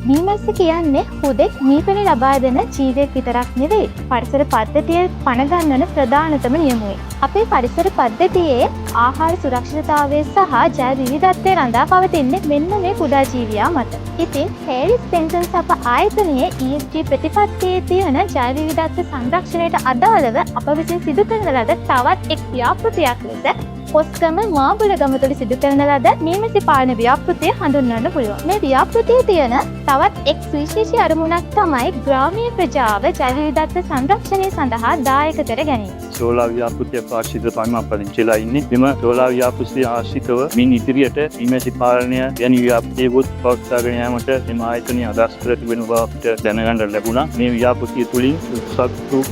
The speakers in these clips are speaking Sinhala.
මීමැස්ස කියන්නේ හුදෙක් මීපැණි ලබා දෙන ජීවියෙක් විතරක් නෙවෙයි. පරිසර පද්ධතිය පණ ගන්වන ප්‍රධානතම නියමුවෙක්. අපේ පරිසර පද්ධතියේ ආහාර සුරක්ෂිතතාවය සහ ජෛව විවිධත්වය රඳා පවතින්නේ මෙන්න මේ කුඩා ජීවියා මත. ඉතින් හේරිස් පෙන්සන්ස් අප ආයතනයේ ESG ප්‍රතිපත්තියේ තියෙන ජෛව විවිධත්ව සංරක්ෂණයට අදාළව අප විසින් සිදු කරන ලද තවත් එක් ව්‍යාපෘතියක් ලෙස කොස්ගම මාබුලගම තුළ සිදු කරන ලද මීමැසි පාලන ව්‍යාපෘතිය හඳුන්වන්න පුළුවන්. මේ ව්‍යාපෘතියේ තියෙන තවත් එක් සුවිශේෂී අරමුණක් තමයි ග්‍රාමීය ප්‍රජාව ජෛව විවිධත්ව සංරක්ෂණය සඳහා දායක කර ගැනීම. සෝලා ව්‍යාපෘතිය ආශ්‍රිත තමයි පදිංචිලා ඉන්නේ. මෙම සෝලා ව්‍යාපෘතිය ආශ්‍රිතව මින් ඉදිරියට මීමැසි පාලනය යන ව්‍යාපෘතිය පවත්වාගෙන යාමට එම ආයතනය අදහස් කර තිබෙන බව අපිට දැනගන්න ලැබුණා. මේ ව්‍යාපෘතිය තුළින් සත්තු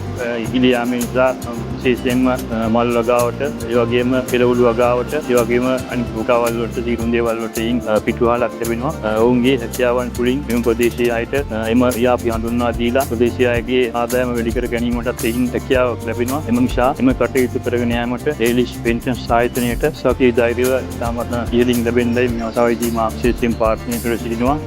ඉදිලි යාමේ නිසා විශේෂයෙන්ම මල් වගාවට, ඒ වගේම පෙරවුළු වගාවට, ඒ වගේම අනිත් වගාවල් වලට තීරුම් දේවල් වලට පිටුවහලක් ලැබෙනවා. ඔවුන්ගේ හැකියාවන් තුළින් මෙම ප්‍රදේශයේ අයට එම ව්‍යාපෘතිය හඳුන්වා දීලා ප්‍රදේශයේ අයගේ ආදායම වැඩි කර ගැනීමටත් එයින් හැකියාවක් ලැබෙනවා. එම නිසා එම කටයුතු කරගෙන යාමට හේරිස් පෙන්ෂන්ස් ආයතනයට සත්‍ය ධෛර්යව ඉතාමත් ඉහළින් ලැබෙන්නයි මේ අවස්ථාවේදී මා විශේෂයෙන් ප්‍රාර්ථනා කර සිටිනවා.